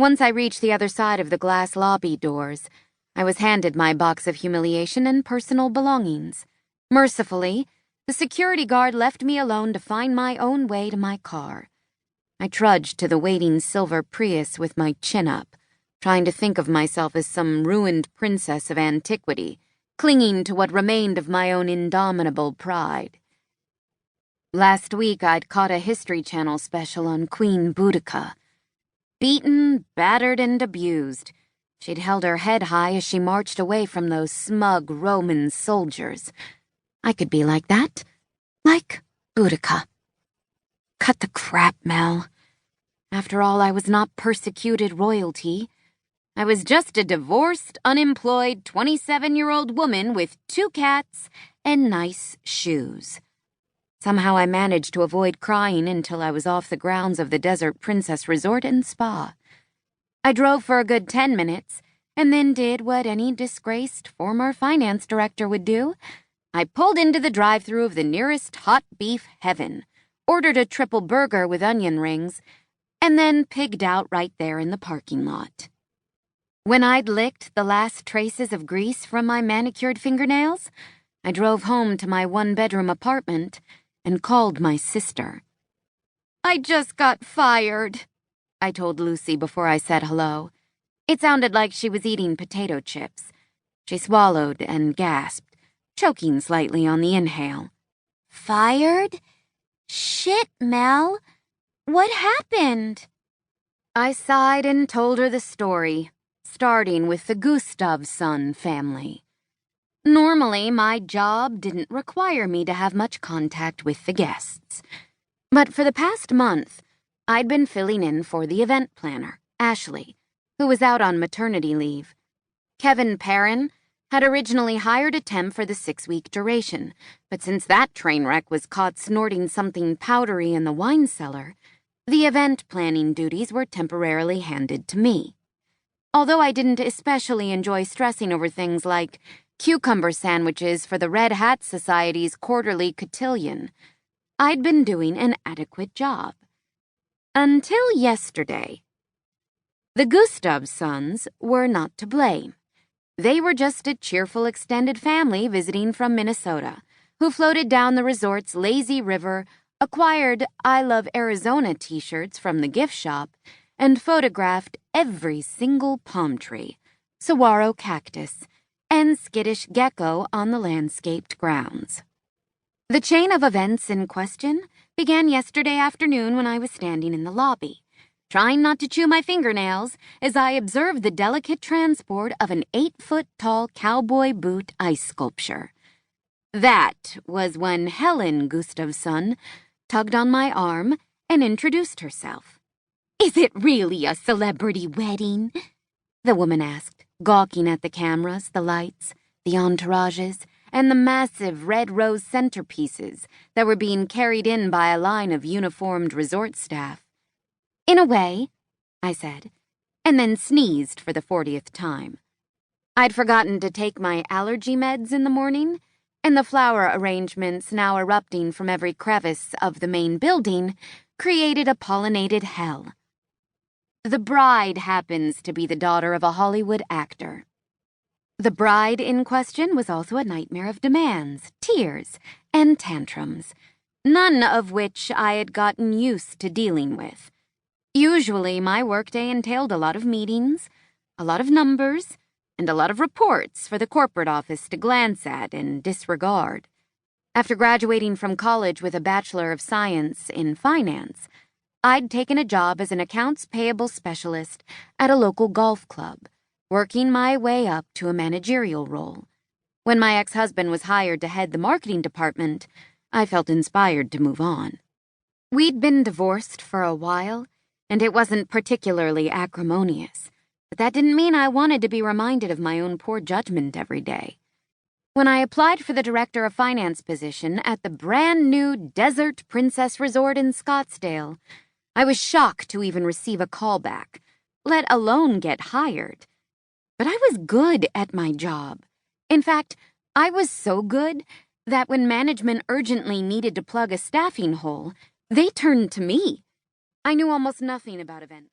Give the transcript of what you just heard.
Once I reached the other side of the glass lobby doors, I was handed my box of humiliation and personal belongings. Mercifully, the security guard left me alone to find my own way to my car. I trudged to the waiting silver Prius with my chin up, trying to think of myself as some ruined princess of antiquity, clinging to what remained of my own indomitable pride. Last week, I'd caught a History Channel special on Queen Boudica. Beaten, battered, and abused, she'd held her head high as she marched away from those smug Roman soldiers. I could be like that. Like Boudica. Cut the crap, Mel. After all, I was not persecuted royalty. I was just a divorced, unemployed, 27-year-old woman with 2 cats and nice shoes. Somehow I managed to avoid crying until I was off the grounds of the Desert Princess Resort and Spa. I drove for a good 10 minutes, and then did what any disgraced former finance director would do. I pulled into the drive-thru of the nearest hot beef heaven, ordered a triple burger with onion rings, and then pigged out right there in the parking lot. When I'd licked the last traces of grease from my manicured fingernails, I drove home to my 1-bedroom apartment and called my sister. "I just got fired," I told Lucy before I said hello. It sounded like she was eating potato chips. She swallowed and gasped, choking slightly on the inhale. "Fired? Shit, Mel. What happened?" I sighed and told her the story, starting with the Gustavson family. Normally, my job didn't require me to have much contact with the guests. But for the past month, I'd been filling in for the event planner, Ashley, who was out on maternity leave. Kevin Perrin had originally hired a temp for the 6-week duration, but since that train wreck was caught snorting something powdery in the wine cellar, the event planning duties were temporarily handed to me. Although I didn't especially enjoy stressing over things like cucumber sandwiches for the Red Hat Society's quarterly cotillion, I'd been doing an adequate job. Until yesterday. The Gustavsons were not to blame. They were just a cheerful extended family visiting from Minnesota, who floated down the resort's lazy river, acquired I Love Arizona t-shirts from the gift shop, and photographed every single palm tree, saguaro cactus, and skittish gecko on the landscaped grounds. The chain of events in question began yesterday afternoon when I was standing in the lobby, trying not to chew my fingernails as I observed the delicate transport of an 8-foot-tall cowboy boot ice sculpture. That was when Helen Gustavson tugged on my arm and introduced herself. "Is it really a celebrity wedding?" the woman asked, gawking at the cameras, the lights, the entourages, and the massive red rose centerpieces that were being carried in by a line of uniformed resort staff. "In a way," I said, and then sneezed for the 40th time. I'd forgotten to take my allergy meds in the morning, and the flower arrangements now erupting from every crevice of the main building created a pollinated hell. The bride happens to be the daughter of a Hollywood actor. The bride in question was also a nightmare of demands, tears, and tantrums, none of which I had gotten used to dealing with. Usually, my workday entailed a lot of meetings, a lot of numbers, and a lot of reports for the corporate office to glance at and disregard. After graduating from college with a Bachelor of Science in Finance, I'd taken a job as an accounts payable specialist at a local golf club, working my way up to a managerial role. When my ex-husband was hired to head the marketing department, I felt inspired to move on. We'd been divorced for a while, and it wasn't particularly acrimonious, but that didn't mean I wanted to be reminded of my own poor judgment every day. When I applied for the Director of Finance position at the brand-new Desert Princess Resort in Scottsdale, I was shocked to even receive a callback, let alone get hired. But I was good at my job. In fact, I was so good that when management urgently needed to plug a staffing hole, they turned to me. I knew almost nothing about events.